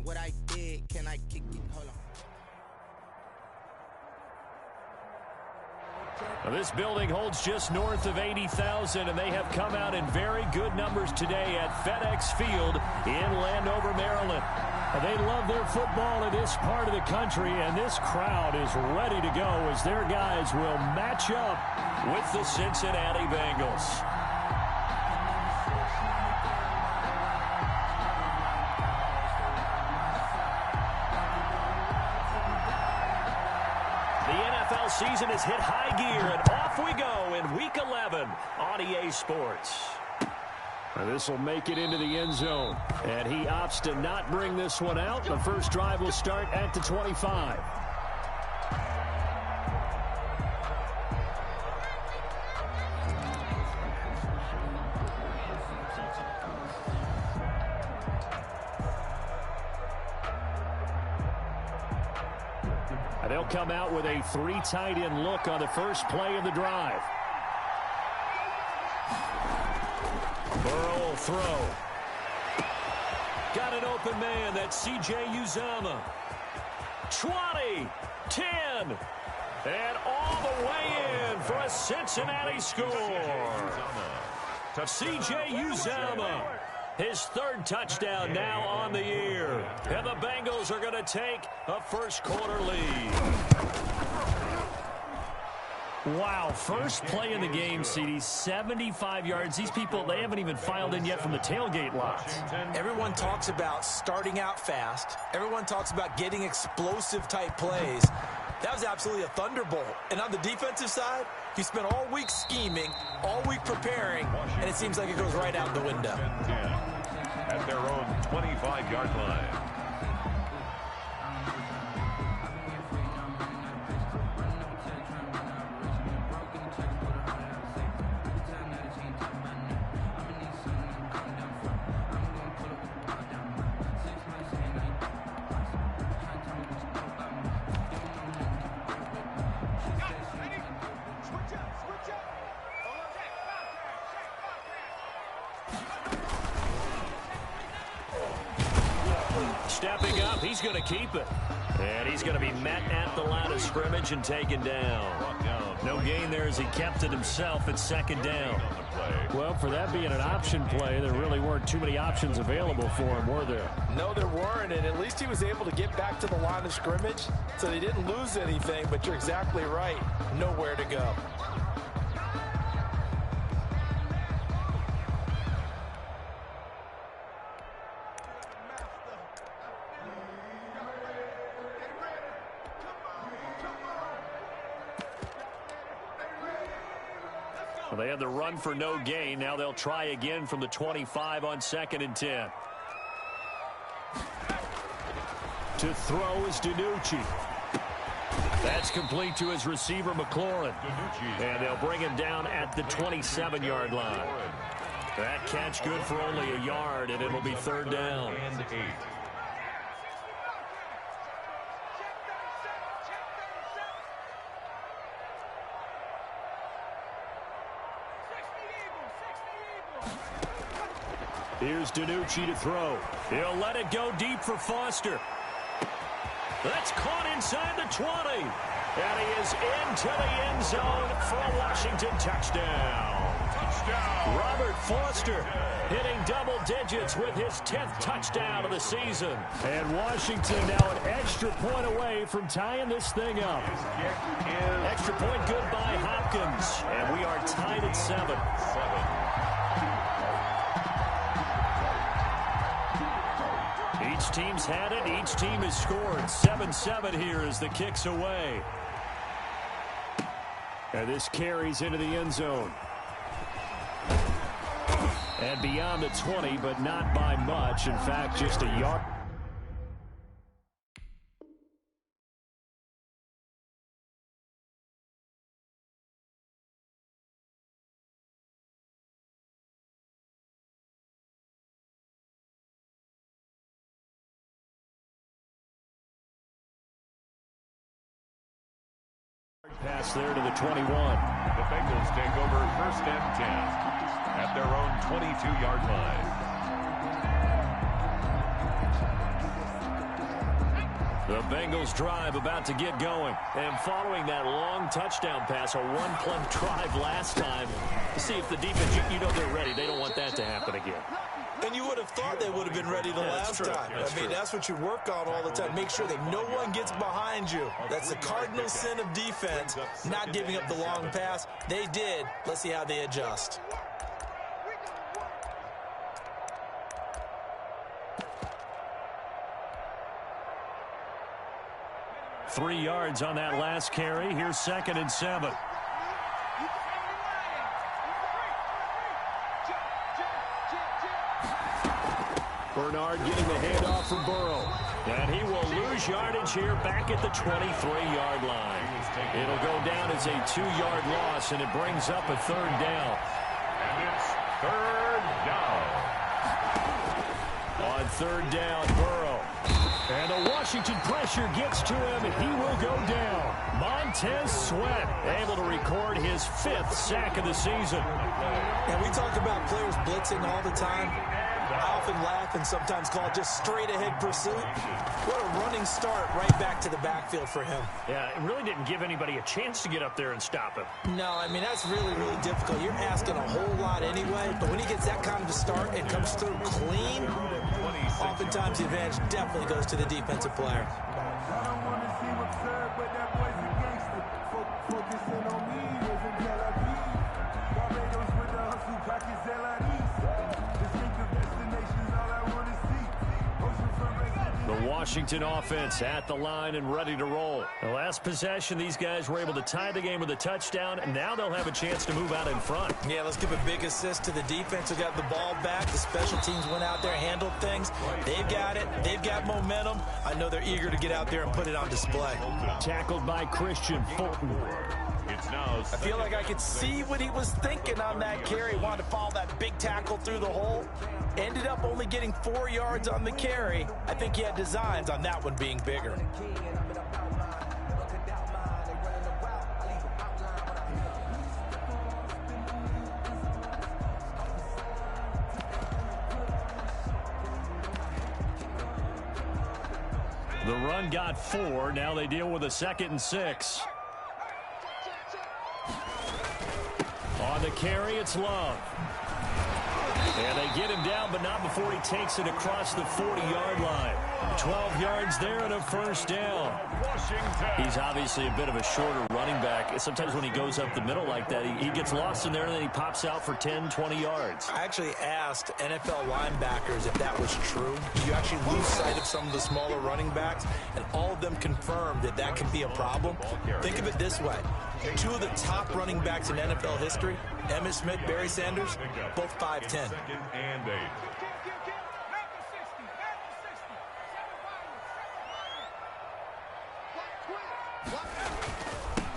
ain't what I did. Can I kick it? Hold on. Now, this building holds just north of 80,000, and they have come out in very good numbers today at FedEx Field in Landover, Maryland. They love their football in this part of the country, and this crowd is ready to go as their guys will match up with the Cincinnati Bengals. The NFL season has hit high gear, and off we go in Week 11 on EA Sports. This will make it into the end zone, and he opts to not bring this one out. The first drive will start at the 25. They'll come out with a 3 tight end look on the first play of the drive. Burrow will throw. Got an open man. That's C.J. Uzomah. 20, 10, and all the way in for a Cincinnati score. C.J. Uzomah, his 3rd touchdown now on the year. And the Bengals are going to take a first-quarter lead. Wow, first play in the game, CD, 75 yards. These people, they haven't even filed in yet from the tailgate lots. Everyone talks about starting out fast. Everyone talks about getting explosive-type plays. That was absolutely a thunderbolt. And on the defensive side, you spent all week scheming, all week preparing, and it seems like it goes right out the window. At their own 25-yard line. Stepping up, he's going to keep it. And he's going to be met at the line of scrimmage and taken down. No gain there as he kept it himself at 2nd down. Well, for that being an option play, there really weren't too many options available for him, were there? No, there weren't, and at least he was able to get back to the line of scrimmage, so they didn't lose anything, but you're exactly right. Nowhere to go. Well, they had the run for no gain. Now they'll try again from the 25 on 2nd and 10. To throw is DiNucci. That's complete to his receiver, McLaurin. And they'll bring him down at the 27-yard line. That catch good for only a yard, and it'll be 3rd down. Here's DiNucci to throw. He'll let it go deep for Foster. That's caught inside the 20. And he is into the end zone for a Washington touchdown. Robert Foster hitting double digits with his 10th touchdown of the season. And Washington now an extra point away from tying this thing up. Extra point good by Hopkins. And we are tied at 7. Each team's had it. Each team has scored. 7-7 here as the kick's away. And this carries into the end zone. And beyond the 20, but not by much. In fact, just a yard. Pass there to the 21. The Bengals take over 1st and 10 at their own 22-yard line. The Bengals drive about to get going. And following that long touchdown pass, a one-play drive last time, to see if the defense, you know they're ready. They don't want that to happen again. And you would have thought they would have been ready the last time. That's what you work on all the time. Make sure that no one gets behind you. That's the cardinal sin of defense, not giving up the long pass. They did. Let's see how they adjust. Three yards on that last carry. Here's 2nd and 7. Bernard getting the handoff for Burrow. And he will lose yardage here back at the 23-yard line. It'll go down as a 2-yard loss, and it brings up a 3rd down. And it's 3rd down. On 3rd down, Burrow. And the Washington pressure gets to him, and he will go down. Montez Sweat able to record his 5th sack of the season. And we talk about players blitzing all the time. I often laugh and sometimes call it just straight-ahead pursuit. What a running start right back to the backfield for him. Yeah, it really didn't give anybody a chance to get up there and stop him. No, that's really, really difficult. You're asking a whole lot anyway, but when he gets that kind of a start and comes through clean, oftentimes the advantage definitely goes to the defensive player. The Washington offense at the line and ready to roll. The last possession, these guys were able to tie the game with a touchdown, and now they'll have a chance to move out in front. Yeah, let's give a big assist to the defense who got the ball back. The special teams went out there, handled things. They've got it. They've got momentum. I know they're eager to get out there and put it on display. Tackled by Christian Fulton. I feel like I could see what he was thinking on that carry. Wanted to follow that big tackle through the hole. Ended up only getting 4 yards on the carry. I think he had designs on that one being bigger. The run got 4. Now they deal with a 2nd and 6. On the carry, it's Love. And they get him down, but not before he takes it across the 40-yard line. 12 yards there and a 1st down. He's obviously a bit of a shorter running back. Sometimes when he goes up the middle like that, he gets lost in there, and then he pops out for 10, 20 yards. I actually asked NFL linebackers if that was true. Do you actually lose sight of some of the smaller running backs? And all of them confirmed that that can be a problem. Think of it this way. 2 of the top running backs in NFL history, Emmitt Smith, Barry Sanders, both 5'10". 2nd and 8.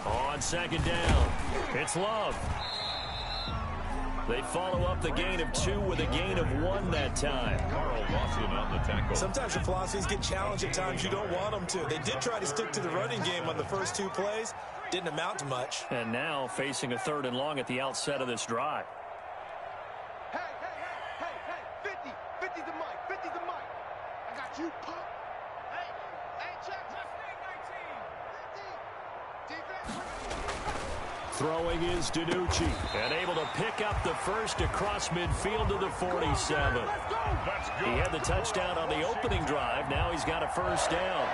On 2nd down, it's Love. They follow up the gain of 2 with a gain of 1 that time. Carl Lawson on the tackle. Sometimes your philosophies get challenged at times you don't want them to. They did try to stick to the running game on the first 2 plays. Didn't amount to much. And now facing a 3rd and long at the outset of this drive. Hey, 50 the mic, 50 the mic. I got you, pop. Hey, check, 19. Defense. Throwing is DiNucci, and able to pick up the first across midfield to the 47. He had the touchdown on the opening drive. Now he's got a 1st down.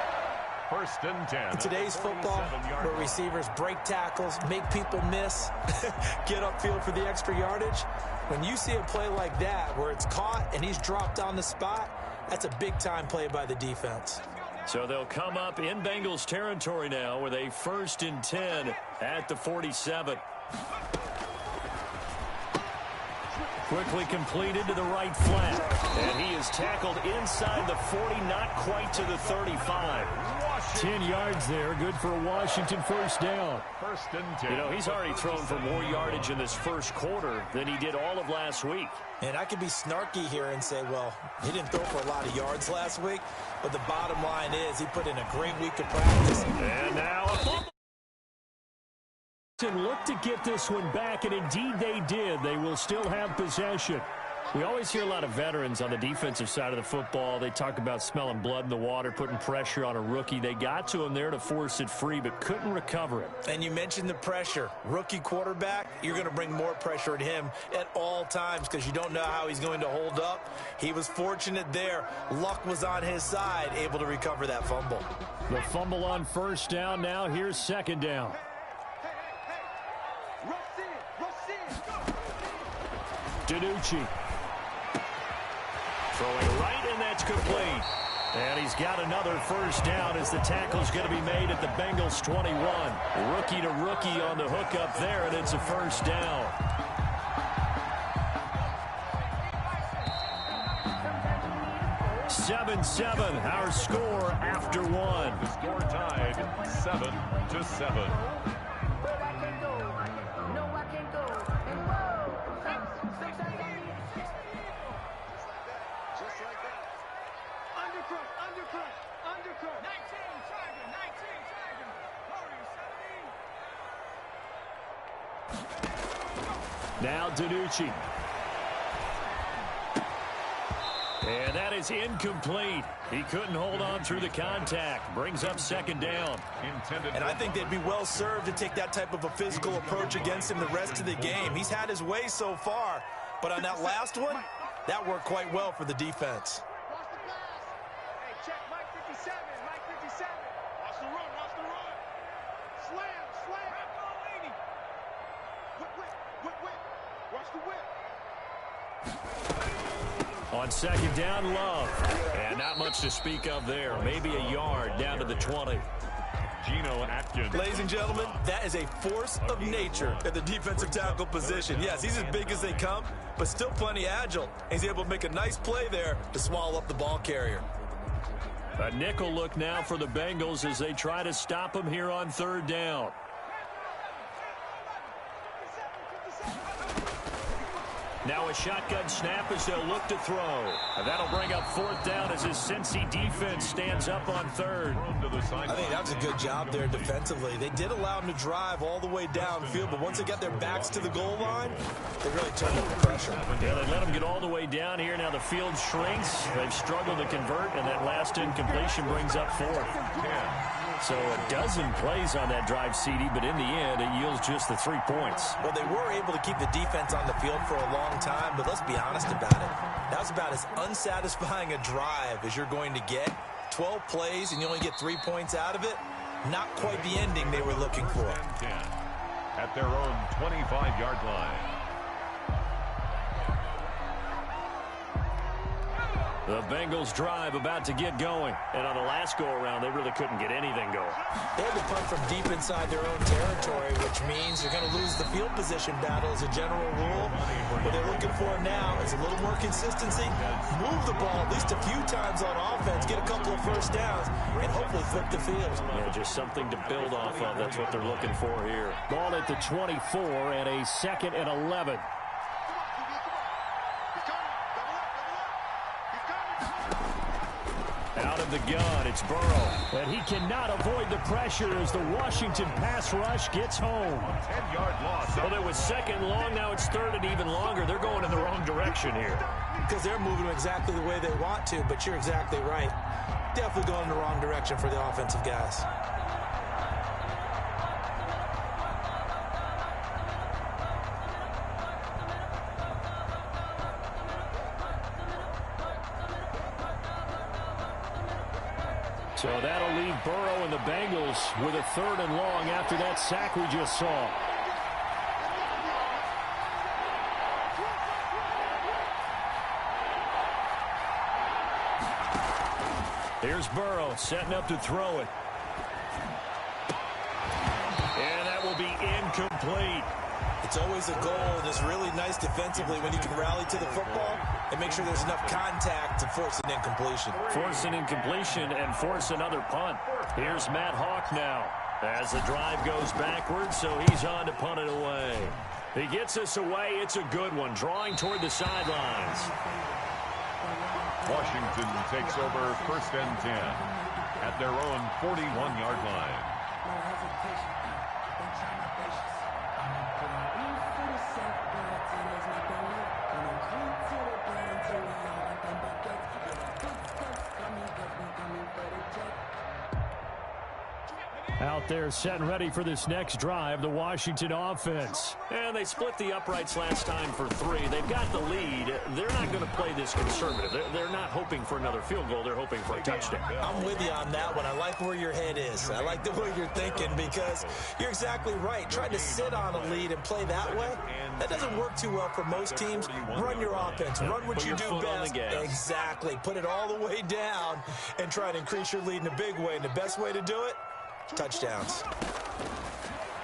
1st and 10. In today's football, where receivers break tackles, make people miss, get upfield for the extra yardage, when you see a play like that where it's caught and he's dropped on the spot, that's a big-time play by the defense. So they'll come up in Bengals territory now with a 1st and 10 at the 47. Quickly completed to the right flat. And he is tackled inside the 40, not quite to the 35. 10 yards there, good for a Washington 1st down. 1st and 10. You know, he's already thrown for more yardage in this first quarter than he did all of last week. And I could be snarky here and say, well, he didn't throw for a lot of yards last week, but the bottom line is he put in a great week of practice. And now a fumble. And look to get this one back, and indeed they did. They will still have possession. We always hear a lot of veterans on the defensive side of the football. They talk about smelling blood in the water, putting pressure on a rookie. They got to him there to force it free, but couldn't recover it. And you mentioned the pressure. Rookie quarterback, you're going to bring more pressure at him at all times because you don't know how he's going to hold up. He was fortunate there. Luck was on his side, able to recover that fumble. The fumble on first down. Now here's second down. DiNucci. Throwing right, and that's complete. And he's got another first down as the tackle's going to be made at the Bengals 21. Rookie to rookie on the hook up there, and it's a first down. Seven, our score after one. The score tied 7-7. Now DiNucci. And that is incomplete. He couldn't hold on through the contact. Brings up second down. And I think they'd be well served to take that type of a physical approach against him the rest of the game. He's had his way so far, but on that last one, that worked quite well for the defense. Hey, check Mike 57, Mike 57. Watch the run, watch the run. Slam. Whip. Watch the whip. On second down, Love. And not much to speak of there. Maybe a yard down to the 20. Geno Atkins. Ladies and gentlemen, that is a force of nature at the defensive tackle position. Yes, he's as big as they come, but still plenty agile. He's able to make a nice play there to swallow up the ball carrier. A nickel look now for the Bengals as they try to stop him here on third down. Now a shotgun snap as they'll look to throw. And that'll bring up fourth down as his Cincy defense stands up on third. I think that was a good job there defensively. They did allow him to drive all the way downfield, but once they got their backs to the goal line, they really turned up the pressure. Yeah, they let him get all the way down here. Now the field shrinks. They've struggled to convert, and that last incompletion brings up fourth. So a dozen plays on that drive, CD, but in the end, it yields just the 3 points. Well, they were able to keep the defense on the field for a long time, but let's be honest about it. That was about as unsatisfying a drive as you're going to get. 12 plays, and you only get 3 points out of it. Not quite the ending they were looking for. At their own 25-yard line. The Bengals drive about to get going. And on the last go-around, they really couldn't get anything going. They had to punt from deep inside their own territory, which means they're going to lose the field position battle as a general rule. What they're looking for now is a little more consistency, move the ball at least a few times on offense, get a couple of first downs, and hopefully flip the field. Yeah, just something to build off of. That's what they're looking for here. Ball at the 24 and a 2nd and 11. Out of the gun, it's Burrow. And he cannot avoid the pressure as the Washington pass rush gets home. 10-yard loss. Well, it was second long, now it's third and even longer. They're going in the wrong direction here. Because they're moving exactly the way they want to, but you're exactly right. Definitely going in the wrong direction for the offensive guys. So that'll leave Burrow and the Bengals with a 3rd and long after that sack we just saw. Here's Burrow setting up to throw it. And that will be incomplete. It's always a goal, and it's really nice defensively when you can rally to the football and make sure there's enough contact to force an incompletion. Force an incompletion and force another punt. Here's Matt Hawk now as the drive goes backwards, so he's on to punt it away. He gets us away. It's a good one, drawing toward the sidelines. Washington takes over 1st and 10 at their own 41-yard line. Out there set and ready for this next drive, the Washington offense. And they split the uprights last time for 3. They've got the lead. They're not going to play this conservative. They're not hoping for another field goal. They're hoping for a touchdown. I'm with you on that one. I like where your head is. I like the way you're thinking because you're exactly right. Trying to sit on a lead and play that way, that doesn't work too well for most teams. Run your offense. Run what you do best. Exactly. Put it all the way down and try to increase your lead in a big way. And the best way to do it, touchdowns.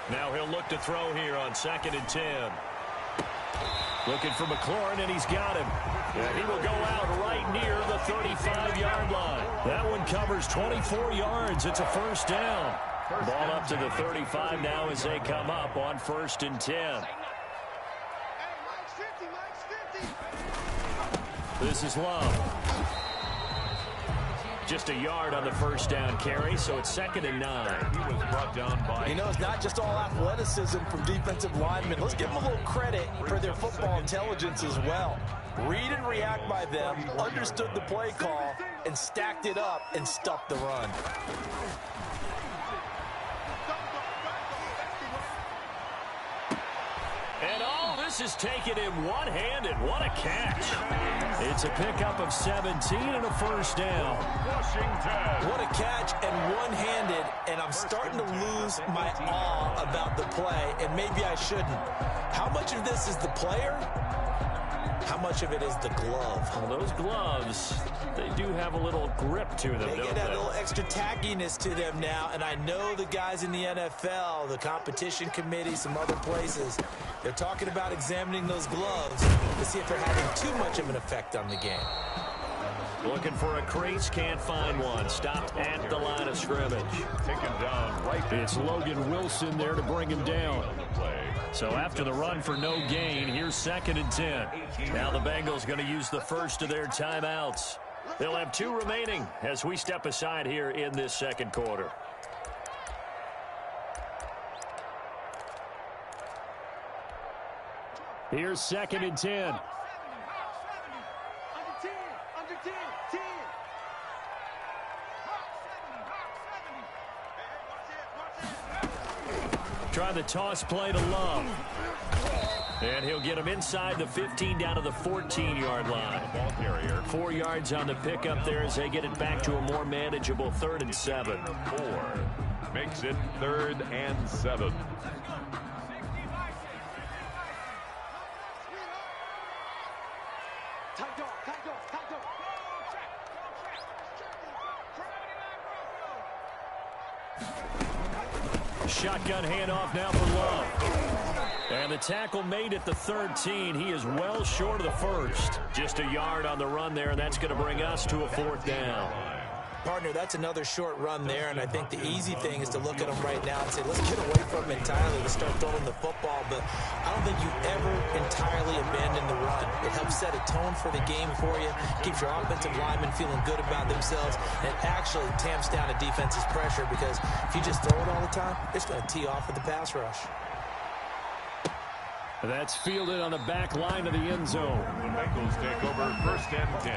Now he'll look to throw here on 2nd and 10. Looking for McLaurin, and he's got him. And he will go out right near the 35-yard line. That one covers 24 yards. It's a first down. Ball up to the 35 now as they come up on 1st and 10. This is Love. Just a yard on the first down carry, so it's 2nd and 9. He was brought down by... It's not just all athleticism from defensive linemen. Let's give them a little credit for their football intelligence as well. Read and react by them, understood the play call, and stacked it up and stuffed the run. And all this is taken in one-handed. What a catch. It's a pickup of 17 and a first down. Washington. What a catch and one-handed, and I'm starting to lose my awe about the play, and maybe I shouldn't. How much of this is the player? How much of it is the glove? Well, those gloves, they do have a little grip to them, They don't get they? that little extra tackiness to them now, and I know the guys in the NFL, the competition committee, some other places, they're talking about examining those gloves to see if they're having too much of an effect on the game. Looking for a crease, can't find one. Stopped at the line of scrimmage. Taken down right. It's Logan Wilson there to bring him down. So after the run for no gain, here's 2nd and 10. Now the Bengals going to use the first of their timeouts. They'll have 2 remaining as we step aside here in this second quarter. Here's 2nd and 10. Try the toss play to Love. And he'll get him inside the 15 down to the 14-yard line. Ball carrier. 4 yards on the pickup there as they get it back to a more manageable 3rd and 7. 4 makes it 3rd and 7. Shotgun handoff now for Love. And the tackle made at the 13. He is well short of the first. Just a yard on the run there, and that's going to bring us to a 4th down. Partner, that's another short run there, and I think the easy thing is to look at him right now and say, let's get away from him entirely. Let's start throwing the football, but I don't think you ever entirely abandon the run. It helps set a tone for the game for you, keeps your offensive linemen feeling good about themselves, and it actually tamps down a defense's pressure because if you just throw it all the time, it's going to tee off with the pass rush. That's fielded on the back line of the end zone. The Bengals take over 1st and 10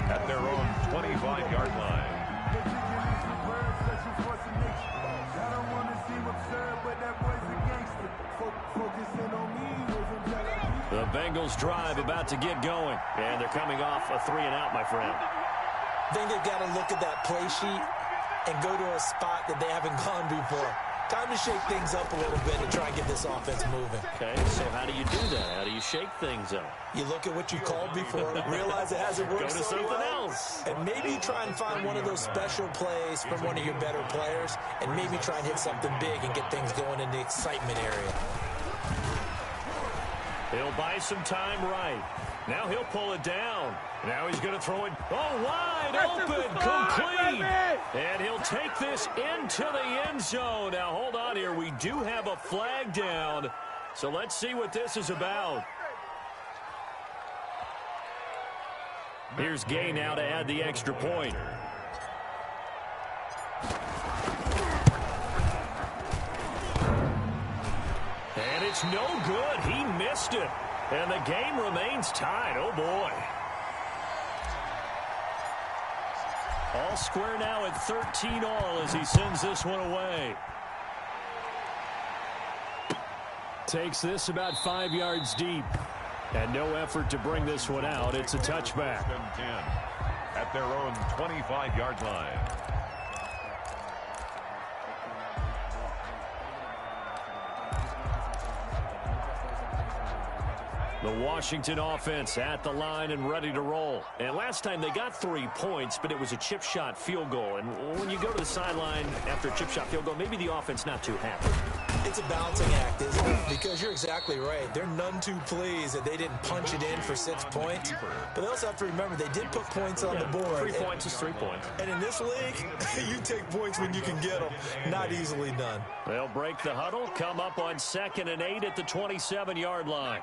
at their own 25-yard line. The Bengals drive about to get going, and they're coming off a 3-and-out, my friend. I think they've got to look at that play sheet and go to a spot that they haven't gone before. Time to shake things up a little bit and try and get this offense moving. Okay, so how do you do that? How do you shake things up? You look at what you called before, realize it hasn't worked Go to so something well, else. and maybe try and find one of those special plays from one of your better players, and maybe try and hit something big and get things going in the excitement area. He'll buy some time right. Now he'll pull it down. Now he's going to throw it. Oh, wide open, complete. And he'll take this into the end zone. Now, hold on here. We do have a flag down. So let's see what this is about. Here's Gay now to add the extra point. And it's no good. He missed it. And the game remains tied. Oh, boy. All square now at 13 all as he sends this one away. Takes this about 5 yards deep. And no effort to bring this one out. It's a touchback. 10 at their own 25-yard line. The Washington offense at the line and ready to roll. And last time they got 3 points, but it was a chip shot field goal. And when you go to the sideline after a chip shot field goal, maybe the offense not too happy. It's a balancing act, isn't it? Because you're exactly right. They're none too pleased that they didn't punch it in for 6 points. But they also have to remember they did put points on the board. 3 points is 3 points. And in this league, you take points when you can get them. Not easily done. They'll break the huddle, come up on 2nd and 8 at the 27-yard line.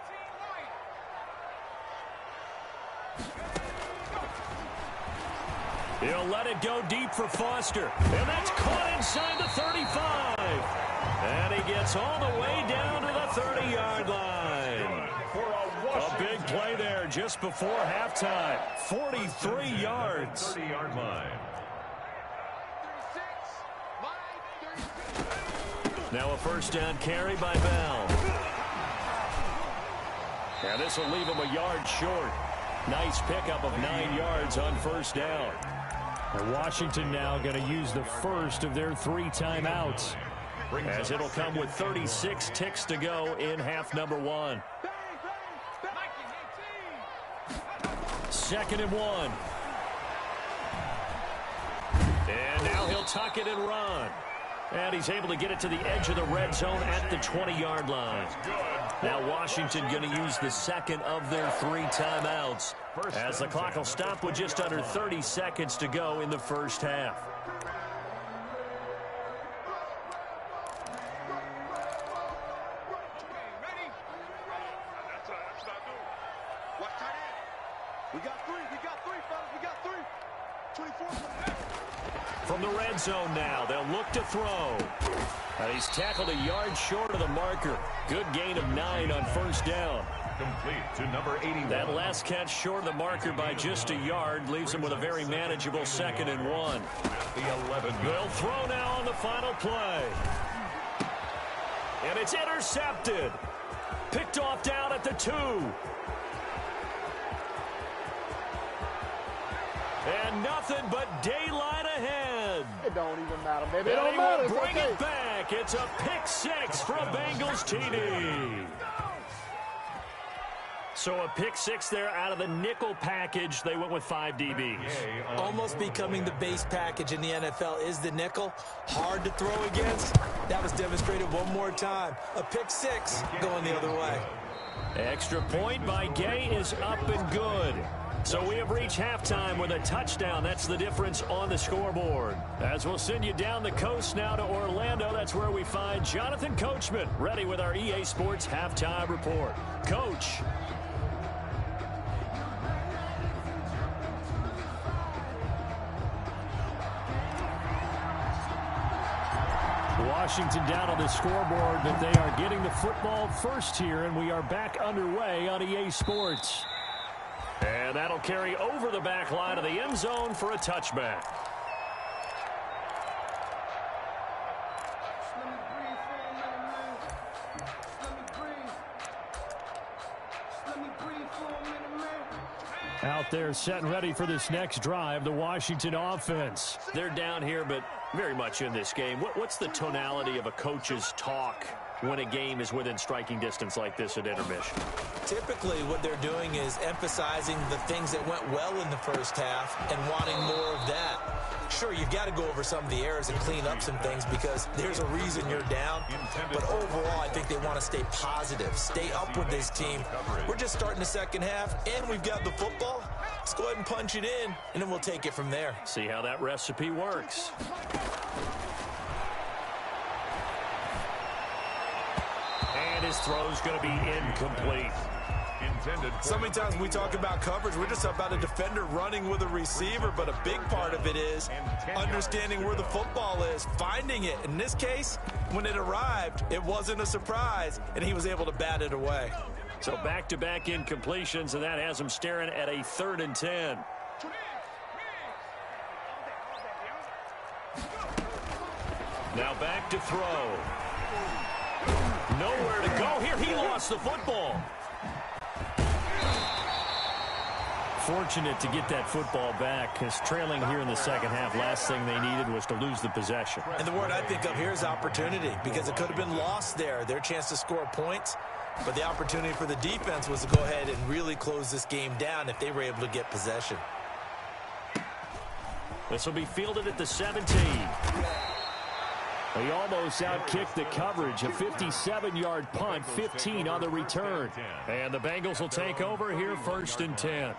He'll let it go deep for Foster. And that's caught inside the 35. And he gets all the way down to the 30-yard line. A big play there just before halftime. 43 yards. 30-yard line. Now a first down carry by Bell. And this will leave him a yard short. Nice pickup of 9 yards on first down. And Washington now going to use the first of their 3 timeouts, as it'll come with 36 ticks to go in half number 1. 2nd and 1. And now he'll tuck it and run. And he's able to get it to the edge of the red zone at the 20-yard line. Now Washington going to use the 2nd of their 3 timeouts, as the clock will stop with just under 30 seconds to go in the first half. We got three, fellas. We got 3. 24. From the red zone now, they'll look to throw. And he's tackled a yard short of the marker. Good gain of 9 on first down. Complete to number 81. That last catch short of the marker by just a yard leaves him with a very manageable 2nd and 1. The 11. They'll throw now on the final play. And it's intercepted. Picked off down at the 2. And nothing but daylight ahead. It don't even matter, baby. It And don't he matter. will It's bring okay. it back. It's a pick 6 for a Bengals TD. So a pick 6 there out of the nickel package. They went with 5 DBs. Almost becoming the base package in the NFL is the nickel. Hard to throw against. That was demonstrated one more time. A pick 6 going the other way. Extra point by Gay is up and good. So we have reached halftime with a touchdown. That's the difference on the scoreboard. As we'll send you down the coast now to Orlando, that's where we find Jonathan Coachman ready with our EA Sports halftime report. Coach. Washington down on the scoreboard, but they are getting the football first here, and we are back underway on EA Sports. And that'll carry over the back line of the end zone for a touchback. Out there set and ready for this next drive, the Washington offense. They're down here, but very much in this game. What's the tonality of a coach's talk when a game is within striking distance like this at intermission? Typically, what they're doing is emphasizing the things that went well in the first half and wanting more of that. Sure, you've got to go over some of the errors and clean up some things because there's a reason you're down. But overall, I think they want to stay positive, stay up with this team. We're just starting the second half, and we've got the football. Let's go ahead and punch it in, and then we'll take it from there. See how that recipe works. And his throw's going to be incomplete. So many times when we talk about coverage, we're just about a defender running with a receiver, but a big part of it is understanding where the football is, finding it. In this case, when it arrived, it wasn't a surprise, and he was able to bat it away. So back-to-back incompletions, and that has him staring at a 3rd and 10. Now back to throw. Nowhere to go here. He lost the football. Fortunate to get that football back, because trailing here in the second half, last thing they needed was to lose the possession. And the word I think of here is opportunity, because it could have been lost there. Their chance to score points, but the opportunity for the defense was to go ahead and really close this game down if they were able to get possession. This will be fielded at the 17. He almost outkicked the coverage. A 57-yard punt, 15 on the return. And the Bengals will take over here, 1st and 10.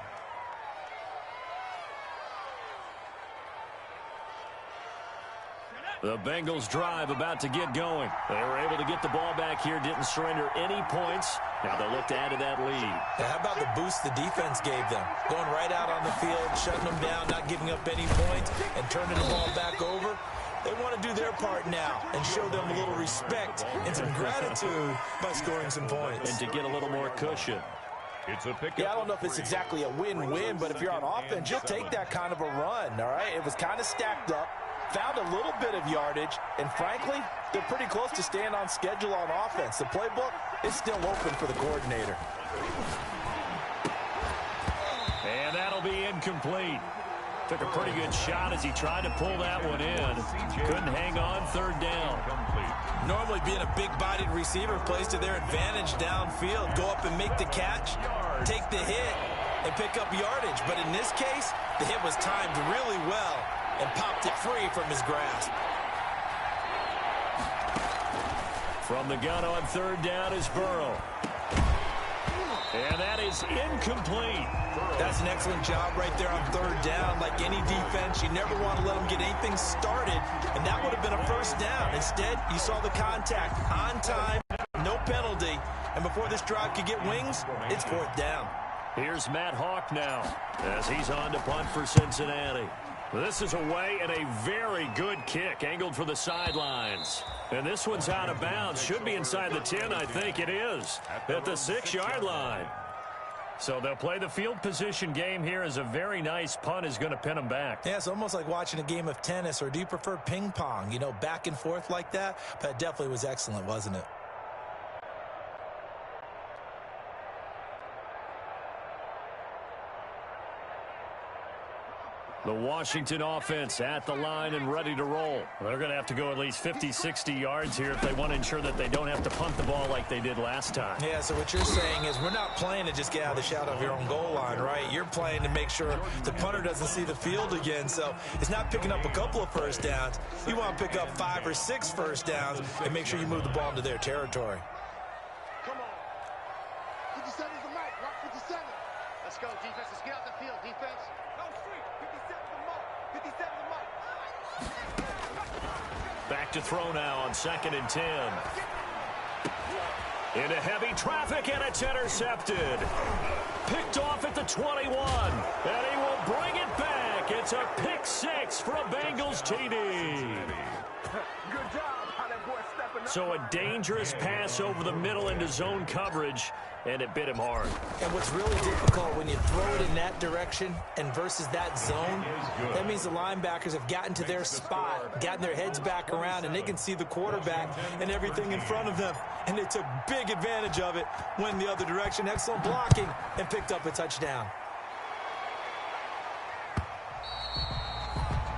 The Bengals drive about to get going. They were able to get the ball back here, didn't surrender any points. Now they'll look to add to that lead. Now, how about the boost the defense gave them? Going right out on the field, shutting them down, not giving up any points, and turning the ball back over. They want to do their part now and show them a little respect and some gratitude by scoring some points. And to get a little more cushion. It's a pick. Yeah, I don't know if it's exactly a win-win, but if you're on offense, you'll take that kind of a run, all right? It was kind of stacked up. Found a little bit of yardage, and frankly, they're pretty close to staying on schedule on offense. The playbook is still open for the coordinator. And that'll be incomplete. Took a pretty good shot as he tried to pull that one in. Couldn't hang on, 3rd down. Normally being a big-bodied receiver plays to their advantage downfield. Go up and make the catch, take the hit, and pick up yardage. But in this case, the hit was timed really well and popped it free from his grasp. From the gun on 3rd down is Burrow. And that is incomplete. That's an excellent job right there on 3rd down. Like any defense, you never want to let them get anything started, and that would have been a 1st down. Instead, you saw the contact on time, no penalty, and before this drive could get wings, it's 4th down. Here's Matt Hawk now as he's on to punt for Cincinnati. This is away and a very good kick angled for the sidelines. And this one's out of bounds. Should be inside the 10, I think it is, at the 6-yard line. So they'll play the field position game here as a very nice punt is going to pin them back. Yeah, it's almost like watching a game of tennis, or do you prefer ping pong? You know, back and forth like that? But it definitely was excellent, wasn't it? The Washington offense at the line and ready to roll. They're going to have to go at least 50, 60 yards here if they want to ensure that they don't have to punt the ball like they did last time. Yeah, so what you're saying is we're not playing to just get out of the shadow of your own goal line, right? You're playing to make sure the punter doesn't see the field again. So it's not picking up a couple of 1st downs. You want to pick up 5 or 6 1st downs and make sure you move the ball into their territory. Come on. 57 is the mic. Rock 57. Let's go, defense. Let's get out the field, defense. No street. 57 is the mic. 57 is the mic. Back to throw now on 2nd and 10. Into heavy traffic, and it's intercepted. Picked off at the 21, and he will bring it back. It's a pick 6 for a Bengals TD. Good job. How that boy stepping up. So a dangerous pass over the middle into zone coverage, and it bit him hard. And what's really difficult when you throw it in that direction and versus that zone, that means the linebackers have gotten to their spot, gotten their heads back around, and they can see the quarterback and everything in front of them. And they took big advantage of it, went the other direction, excellent blocking, and picked up a touchdown.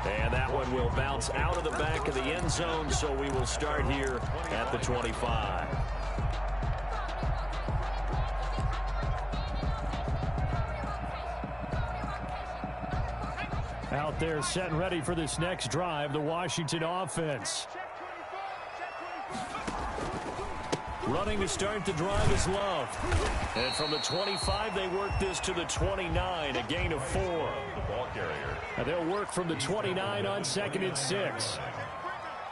And that one will bounce out of the back of the end zone, so we will start here at the 25. Out there set and ready for this next drive, the Washington offense. Running to start the drive is Love. And from the 25, they work this to the 29, a gain of 4. The ball carrier. And they'll work from the 29 on 2nd and 6.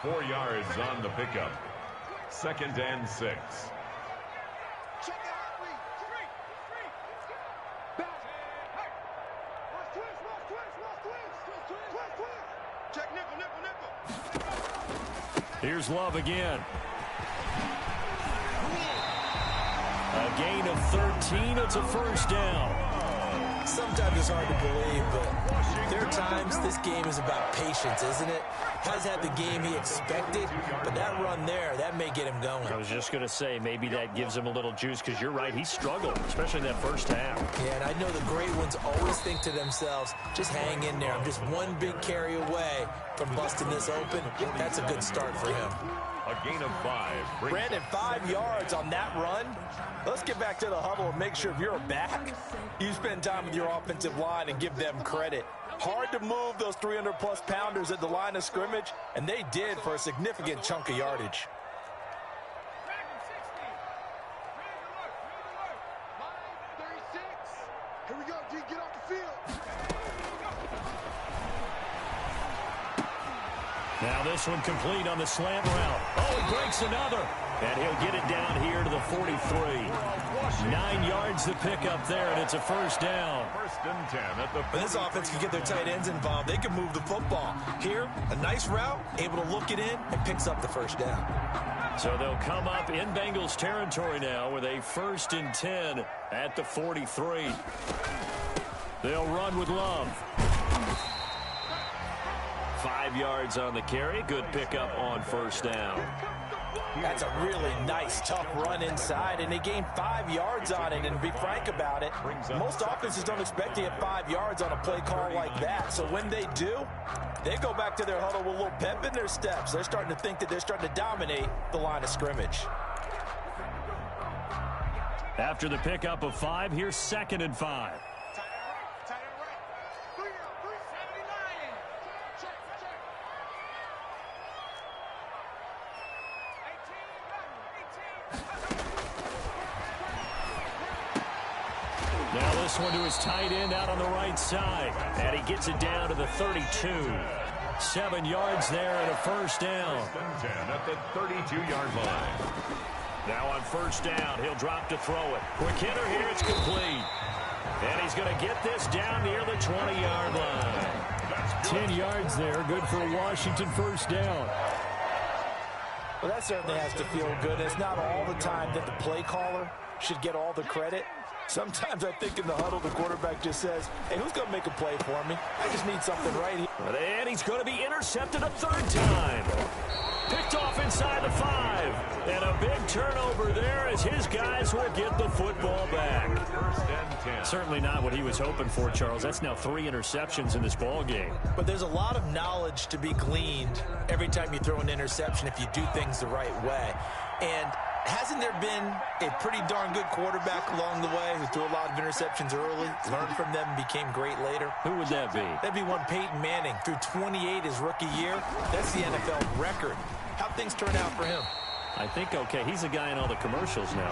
4 yards on the pickup. 2nd and 6. Check it out, Reed. Back. Twist. Check nickel. Here's Love again. A gain of 13. It's a 1st down. Sometimes it's hard to believe, but there are times this game is about patience, isn't it? Has had the game he expected, but that run there, that may get him going. I was just going to say, maybe that gives him a little juice, because you're right, he struggled, especially in that first half. Yeah, and I know the great ones always think to themselves, just hang in there. I'm just one big carry away from busting this open. That's a good start for him. A gain of 5. Brandon, 5 yards on that run. Let's get back to the huddle and make sure if you're back, you spend time with your offensive line and give them credit. Hard to move those 300-plus pounders at the line of scrimmage, and they did for a significant chunk of yardage. Here we go, D, get off the field. Now this one complete on the slant route. Oh, he breaks another. And he'll get it down here to the 43. 9 yards to pick up there, and it's a first down. First and 10 at the. When this offense can get their tight ends involved, they can move the football. Here, a nice route, able to look it in, and picks up the first down. So they'll come up in Bengals territory now with a 1st and 10 at the 43. They'll run with Love. 5 yards on the carry. Good pickup on first down. That's a really nice, tough run inside, and they gained 5 yards on it. And to be frank about it, most offenses don't expect to get 5 yards on a play call like that. So when they do, they go back to their huddle with a little pep in their steps. They're starting to think that they're starting to dominate the line of scrimmage. After the pickup of 5, here's 2nd and 5. Now this one to his tight end out on the right side. And he gets it down to the 32. 7 yards there and a first down. First and 10 at the 32-yard line. Now on first down, he'll drop to throw it. Quick hitter here, it's complete. And he's going to get this down near the 20-yard line. 10 yards there, good for a Washington first down. Well, that certainly has to feel good. It's not all the time that the play caller should get all the credit. Sometimes I think in the huddle, the quarterback just says, hey, who's going to make a play for me? I just need something right here. And he's going to be intercepted a 3rd time. Picked off inside the 5. And a big turnover there as his guys will get the football back. First and 10. Certainly not what he was hoping for, Charles. That's now 3 interceptions in this ball game. But there's a lot of knowledge to be gleaned every time you throw an interception if you do things the right way. And hasn't there been a pretty darn good quarterback along the way who threw a lot of interceptions early, learned from them, and became great later? Who would that be? That'd be one Peyton Manning. Threw 28 his rookie year. That's the NFL record. How'd things turn out for him? I think okay. He's a guy in all the commercials now.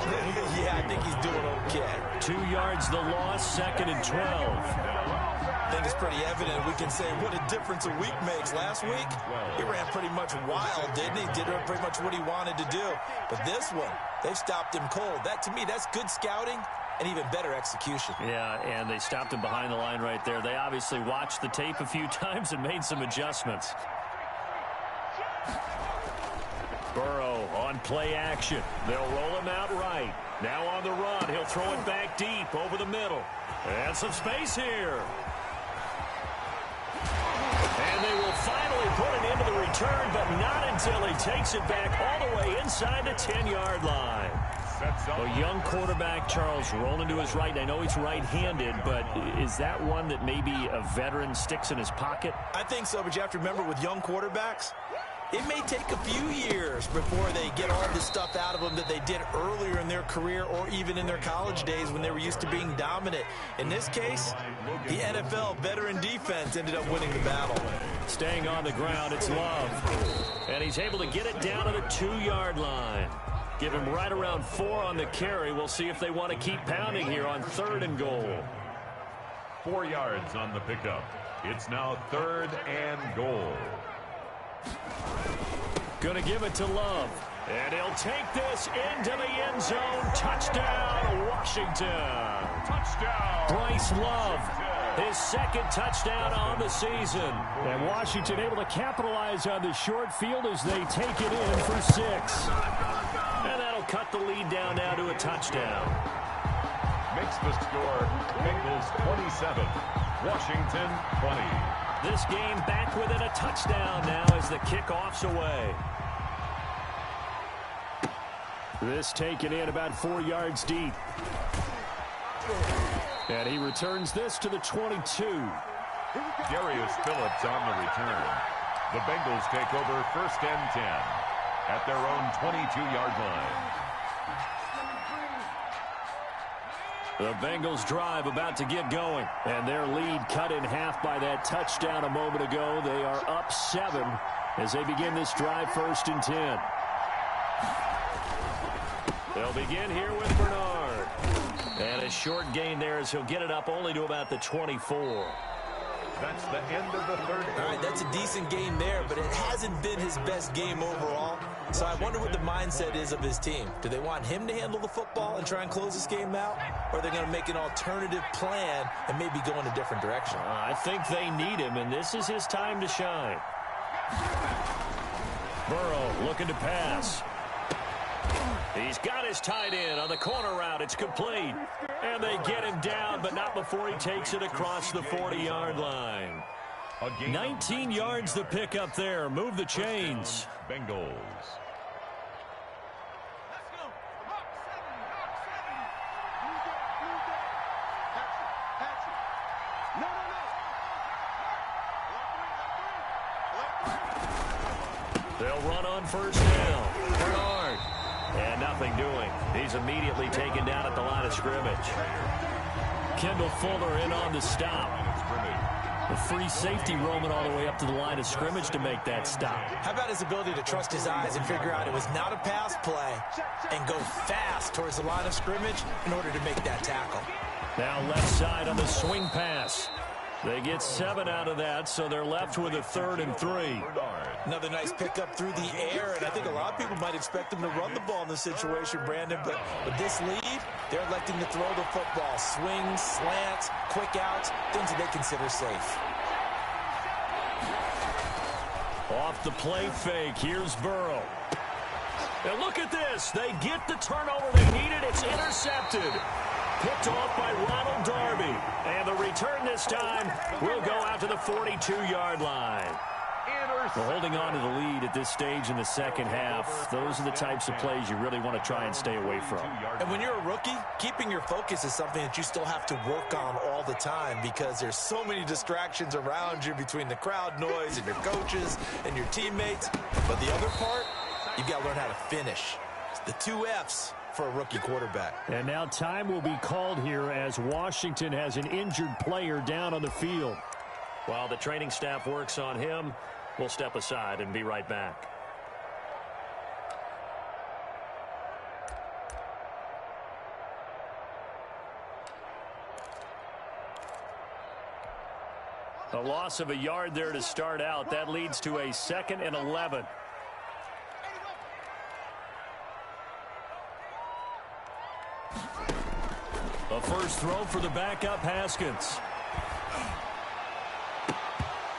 Yeah, I think he's doing okay. 2 yards the loss, 2nd and 12. I think it's pretty evident. We can say what a difference a week makes. Last week, he ran pretty much wild, didn't he? Did pretty much what he wanted to do. But this one, they've stopped him cold. That, to me, that's good scouting and even better execution. Yeah, and they stopped him behind the line right there. They obviously watched the tape a few times and made some adjustments. Burrow on play action. They'll roll him out right. Now on the run. He'll throw it back deep over the middle. And some space here. And they will finally put it into the return, but not until he takes it back all the way inside the 10-yard line. A young quarterback, Charles, rolling to his right. I know he's right-handed, but is that one that maybe a veteran sticks in his pocket? I think so, but you have to remember with young quarterbacks, it may take a few years before they get all the stuff out of them that they did earlier in their career or even in their college days when they were used to being dominant. In this case, the NFL veteran defense ended up winning the battle. Staying on the ground, it's Love. And he's able to get it down to the 2-yard line. Give him right around 4 on the carry. We'll see if they want to keep pounding here on 3rd and goal. 4 yards on the pickup. It's now 3rd and goal. Gonna give it to Love. And he'll take this into the end zone. Touchdown, Washington. Touchdown. Bryce Love, his 2nd touchdown on the season. And Washington able to capitalize on the short field as they take it in for 6. And that'll cut the lead down now to a touchdown. makes the score Bengals 27, Washington 20. This game back within a touchdown now as the kickoff's away. This taken in about 4 yards deep. And he returns this to the 22. Darius Phillips on the return. The Bengals take over 1st and 10 at their own 22-yard line. The Bengals drive about to get going, and their lead cut in half by that touchdown a moment ago. They are up 7 as they begin this drive 1st and 10. They'll begin here with Bernard. And a short gain there as he'll get it up only to about the 24. That's the end of the third quarter. All right, that's a decent game there, but it hasn't been his best game overall. So I wonder what the mindset is of his team. Do they want him to handle the football and try and close this game out? Or are they going to make an alternative plan and maybe go in a different direction? I think they need him, and this is his time to shine. Burrow looking to pass. He's got his tight end on the corner route. It's complete. And they get him down, but not before he takes it across the 40-yard line. 19 yards to pick up there. Move the chains. Bengals. They'll run on 1st down. Bernard. And nothing doing. He's immediately taken down at the line of scrimmage. Kendall Fuller in on the stop. The free safety roaming all the way up to the line of scrimmage to make that stop. How about his ability to trust his eyes and figure out it was not a pass play and go fast towards the line of scrimmage in order to make that tackle? Now left side on the swing pass. They get 7 out of that, so they're left with a 3rd and 3. Another nice pickup through the air, and I think a lot of people might expect them to run the ball in this situation, Brandon, but with this lead, they're electing to throw the football. Swings, slants, quick outs, things that they consider safe. Off the play fake, here's Burrow. And look at this. They get the turnover they needed. It's intercepted. Picked off by Ronald Darby. And the return this time will go out to the 42-yard line. Well, holding on to the lead at this stage in the second half, those are the types of plays you really want to try and stay away from. And when you're a rookie, keeping your focus is something that you still have to work on all the time because there's so many distractions around you between the crowd noise and your coaches and your teammates. But the other part, you've got to learn how to finish. It's the 2 F's for a rookie quarterback. And now time will be called here as Washington has an injured player down on the field. While the training staff works on him, we'll step aside and be right back. A loss of a yard there to start out. That leads to a 2nd and 11. A first throw for the backup, Haskins.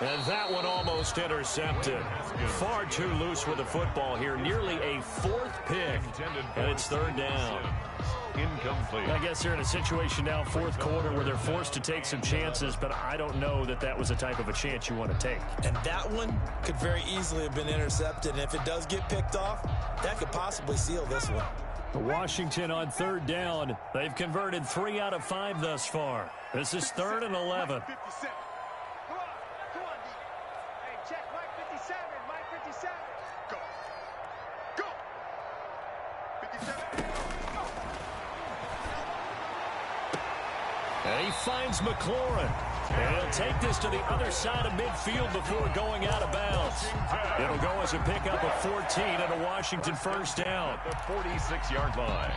And that one almost intercepted. Far too loose with the football here. Nearly a 4th pick. And it's 3rd down. Incomplete. I guess they're in a situation now, 4th quarter, where they're forced to take some chances, but I don't know that that was the type of a chance you want to take. And that one could very easily have been intercepted. And if it does get picked off, that could possibly seal this one. Washington on 3rd down. They've converted 3 out of 5 thus far. This is 3rd and 11. And he finds McLaurin. And he'll take this to the other side of midfield before going out of bounds. It'll go as a pickup of 14 and a Washington 1st down. The 46-yard line.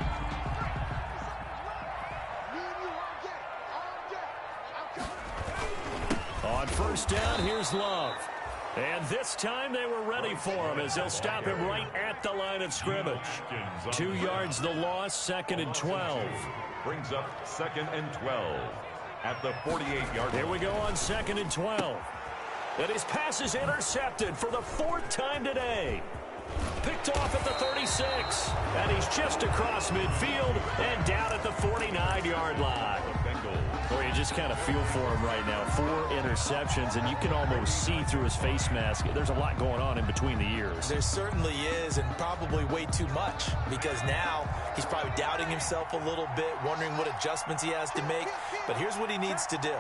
On 1st down, here's Love. And this time they were ready for him as they'll stop him right at the line of scrimmage. 2 yards the loss, 2nd and 12. Brings up 2nd and 12 at the 48-yard line. Here we go on 2nd and 12. And his pass is intercepted for the 4th time today. Picked off at the 36. And he's just across midfield and down at the 49-yard line. Boy, you just kind of feel for him right now. 4 interceptions, and you can almost see through his face mask. There's a lot going on in between the ears. There certainly is, and probably way too much, because now he's probably doubting himself a little bit, wondering what adjustments he has to make. But here's what he needs to do.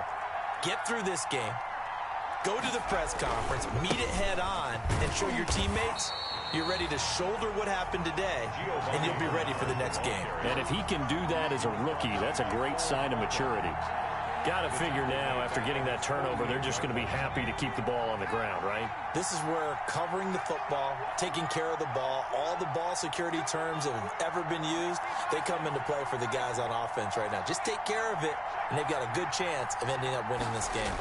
Get through this game, go to the press conference, meet it head on, and show your teammates you're ready to shoulder what happened today, and you'll be ready for the next game. And if he can do that as a rookie, that's a great sign of maturity. Got to figure now, after getting that turnover, they're just going to be happy to keep the ball on the ground, right? This is where covering the football, taking care of the ball, all the ball security terms that have ever been used, they come into play for the guys on offense right now. Just take care of it, and they've got a good chance of ending up winning this game.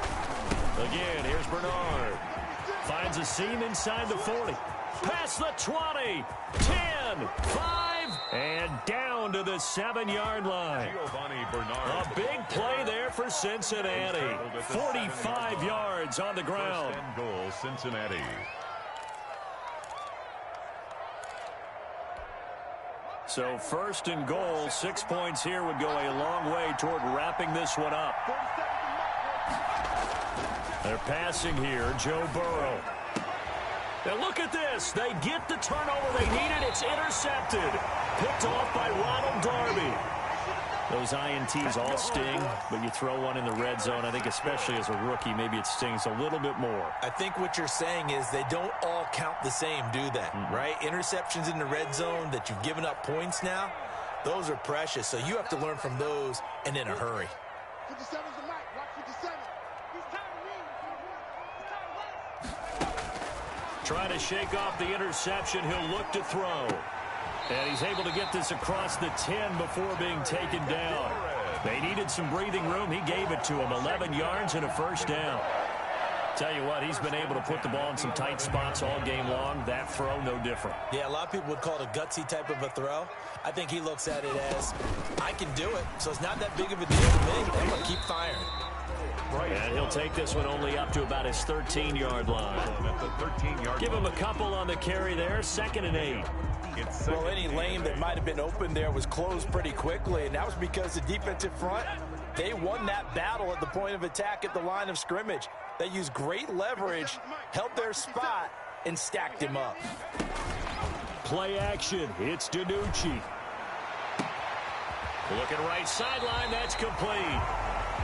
Again, here's Bernard. Finds a seam inside the 40. Past the 20, 10, 5, and down to the 7-yard line. A big play there for Cincinnati. 45 yards on the ground. First and goal, Cincinnati. So first and goal, 6 points here would go a long way toward wrapping this one up. They're passing here, Joe Burrow. Now look at this. They get the turnover they needed. It's intercepted. Picked off by Ronald Darby. Those INTs all sting, but you throw one in the red zone. I think especially as a rookie, maybe it stings a little bit more. I think what you're saying is they don't all count the same, do they? Right? Interceptions in the red zone that you've given up points now, those are precious. So you have to learn from those and in a hurry. 57's the mic. Watch 57. Trying to shake off the interception. He'll look to throw. And he's able to get this across the 10 before being taken down. They needed some breathing room. He gave it to him. 11 yards and a first down. Tell you what, he's been able to put the ball in some tight spots all game long. That throw, no different. Yeah, a lot of people would call it a gutsy type of a throw. I think he looks at it as, I can do it, so it's not that big of a deal to me. I'm going to keep firing. And he'll take this one only up to about his 13-yard line. Give him a couple on the carry there. 2nd and 8. Well, any lane that might have been open there was closed pretty quickly, and that was because the defensive front, they won that battle at the point of attack at the line of scrimmage. They used great leverage, held their spot, and stacked him up. Play action. It's DiNucci. Looking right sideline. That's complete.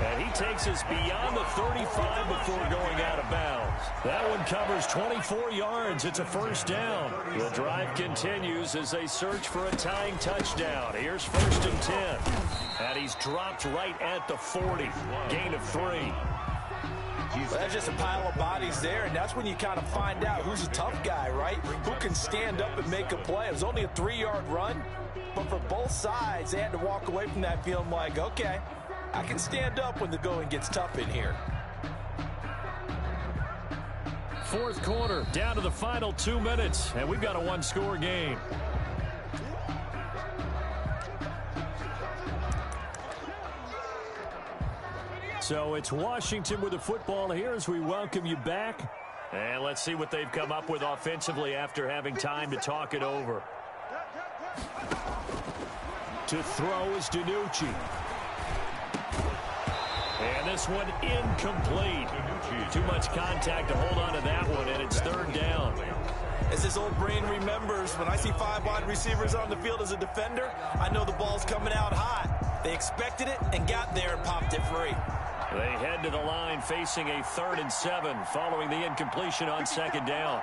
And he takes us beyond the 35 before going out of bounds. That one covers 24 yards. It's a first down. The drive continues as they search for a tying touchdown. Here's 1st and 10. And he's dropped right at the 40. Gain of 3. Well, that's just a pile of bodies there, and that's when you kind of find out who's a tough guy, right? Who can stand up and make a play. It was only a 3-yard run, but for both sides, they had to walk away from that feeling like, okay, I can stand up when the going gets tough in here. 4th quarter, down to the final 2 minutes, and we've got a 1-score game. So it's Washington with the football here as we welcome you back. And let's see what they've come up with offensively after having time to talk it over. To throw is DiNucci. And this one incomplete. Too much contact to hold on to that one, and it's 3rd down. As this old brain remembers, when I see 5 wide receivers on the field as a defender, I know the ball's coming out hot. They expected it and got there and popped it free. They head to the line facing a 3rd and 7 following the incompletion on 2nd down.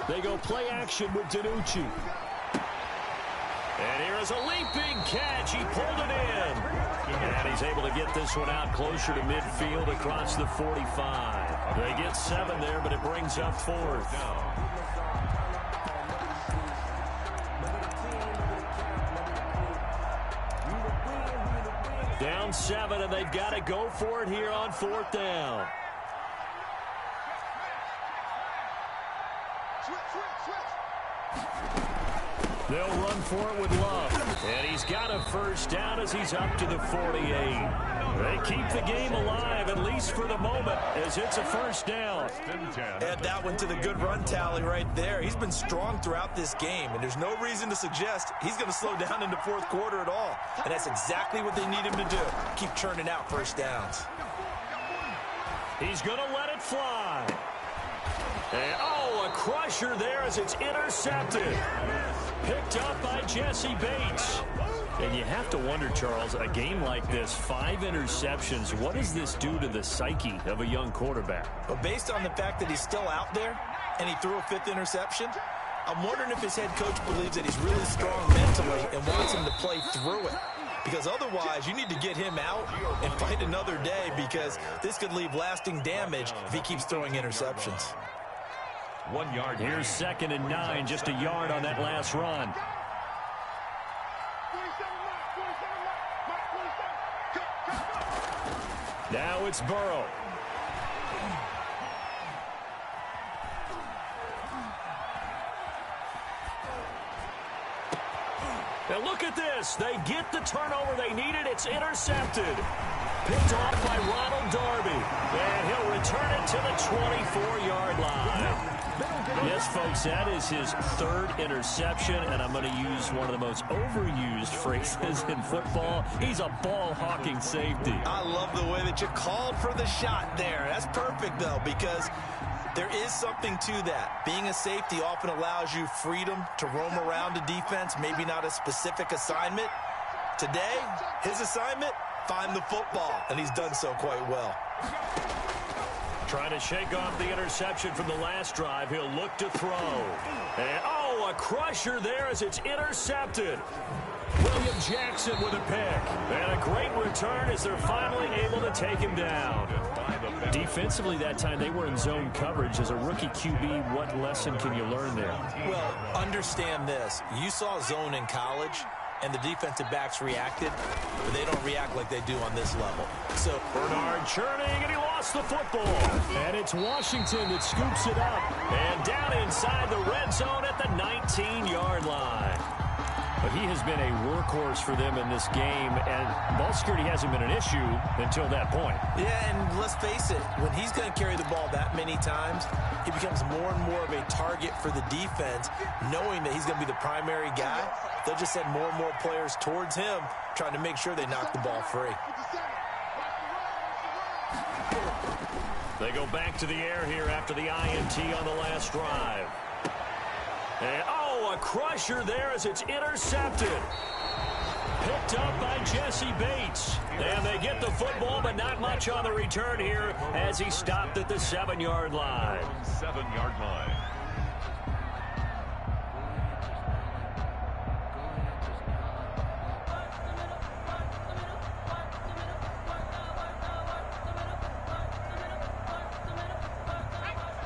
They go play action with DiNucci. And here is a leaping catch. He pulled it in. And he's able to get this one out closer to midfield across the 45. They get 7 there, but it brings up 4th. Down 7, and they've got to go for it here on 4th down. They'll run for it with Love. And he's got a first down as he's up to the 48. They keep the game alive, at least for the moment, as it's a first down. Add that one to the good run tally right there. He's been strong throughout this game, and there's no reason to suggest he's going to slow down in the fourth quarter at all. And that's exactly what they need him to do. Keep churning out first downs. He's going to let it fly. And, a crusher there as it's intercepted. Picked up by Jesse Bates. And you have to wonder, Charles, a game like this, 5 interceptions, what does this do to the psyche of a young quarterback? Well, based on the fact that he's still out there and he threw a 5th interception, I'm wondering if his head coach believes that he's really strong mentally and wants him to play through it. Because otherwise, you need to get him out and fight another day, because this could leave lasting damage if he keeps throwing interceptions. 1 yard. Here's 2nd and 9, just a yard on that last run. Now it's Burrow. Now look at this. They get the turnover they needed. It's intercepted. Picked off by Ronald Darby. And he'll return it to the 24-yard line. Yes, folks, that is his 3rd interception, and I'm going to use one of the most overused phrases in football. He's a ball-hawking safety. I love the way that you called for the shot there. That's perfect, though, because there is something to that. Being a safety often allows you freedom to roam around a defense, maybe not a specific assignment. Today, his assignment, find the football, and he's done so quite well. Trying to shake off the interception from the last drive. He'll look to throw. And, a crusher there as it's intercepted. William Jackson with a pick. And a great return as they're finally able to take him down. Defensively that time, they were in zone coverage. As a rookie QB, what lesson can you learn there? Well, understand this. You saw zone in college, and the defensive backs reacted, but they don't react like they do on this level. So Bernard churning, and he lost the football. And it's Washington that scoops it up. And down inside the red zone at the 19-yard line. But he has been a workhorse for them in this game, and ball security hasn't been an issue until that point. Yeah, and let's face it, when he's going to carry the ball that many times, he becomes more and more of a target for the defense, knowing that he's going to be the primary guy. They'll just send more and more players towards him, trying to make sure they knock the ball free. They go back to the air here after the INT on the last drive. And, a crusher there as it's intercepted. Picked up by Jesse Bates. And they get the football, but not much on the return here as he stopped at the 7-yard line. 7-yard line.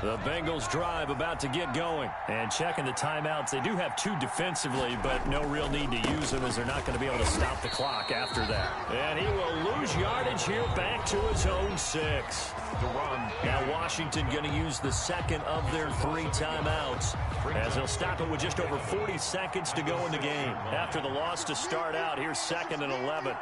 The Bengals drive about to get going. And checking the timeouts. They do have 2 defensively, but no real need to use them as they're not going to be able to stop the clock after that. And he will lose yardage here back to his own 6. Now Washington going to use the 2nd of their 3 timeouts as they'll stop it with just over 40 seconds to go in the game. After the loss to start out, here's 2nd and 11.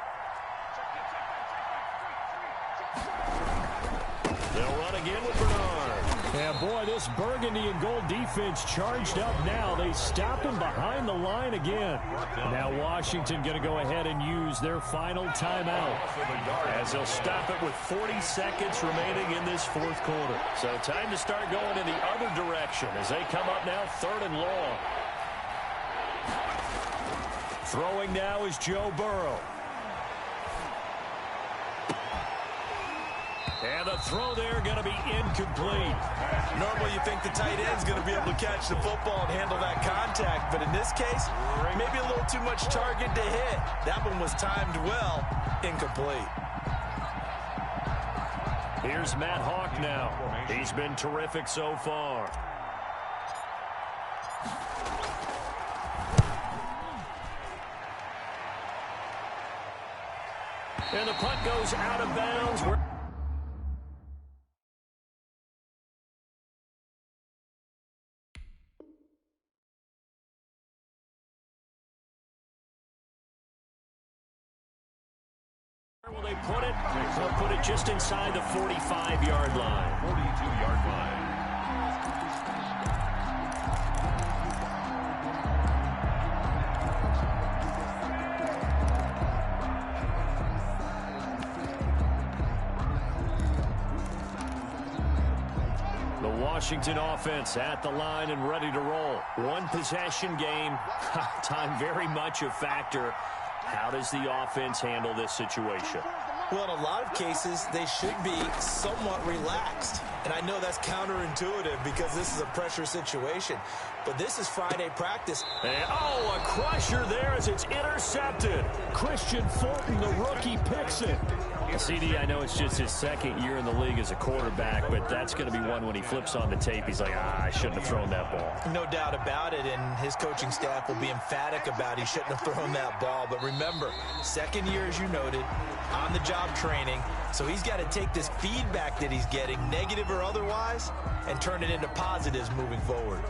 They'll run again with Bernard. Yeah, boy, this burgundy and gold defense charged up now. They stop him behind the line again. Now Washington going to go ahead and use their final timeout as they'll stop it with 40 seconds remaining in this 4th quarter. So time to start going in the other direction as they come up now 3rd and long. Throwing now is Joe Burrow. And the throw there going to be incomplete. Normally you think the tight end's going to be able to catch the football and handle that contact, but in this case, maybe a little too much target to hit. That one was timed well, incomplete. Here's Matt Hawk now. He's been terrific so far. And the punt goes out of bounds. they put it just inside the 45-yard line. 42-yard line. Washington offense at the line and ready to roll. One possession game. Time very much a factor. How does the offense handle this situation? Well, in a lot of cases, they should be somewhat relaxed. And I know that's counterintuitive because this is a pressure situation. But this is Friday practice. And, a crusher there as it's intercepted. Christian Fulton, the rookie, picks it. CD, I know it's just his second year in the league as a quarterback, but that's going to be one when he flips on the tape. He's like, I shouldn't have thrown that ball. No doubt about it, and his coaching staff will be emphatic about he shouldn't have thrown that ball. But remember, second year, as you noted, on-the-job training, so he's got to take this feedback that he's getting, negative or otherwise, and turn it into positives moving forward.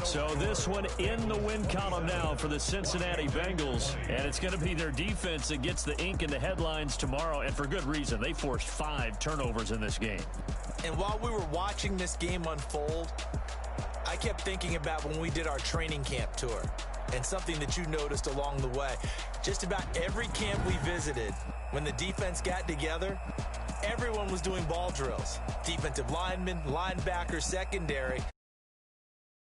So this one in the win column now for the Cincinnati Bengals, and it's going to be their defense that gets the ink in the headlines tomorrow, and for good reason. They forced 5 turnovers in this game. And while we were watching this game unfold, I kept thinking about when we did our training camp tour, and something that you noticed along the way. Just about every camp we visited, when the defense got together, everyone was doing ball drills. Defensive linemen, linebackers, secondary.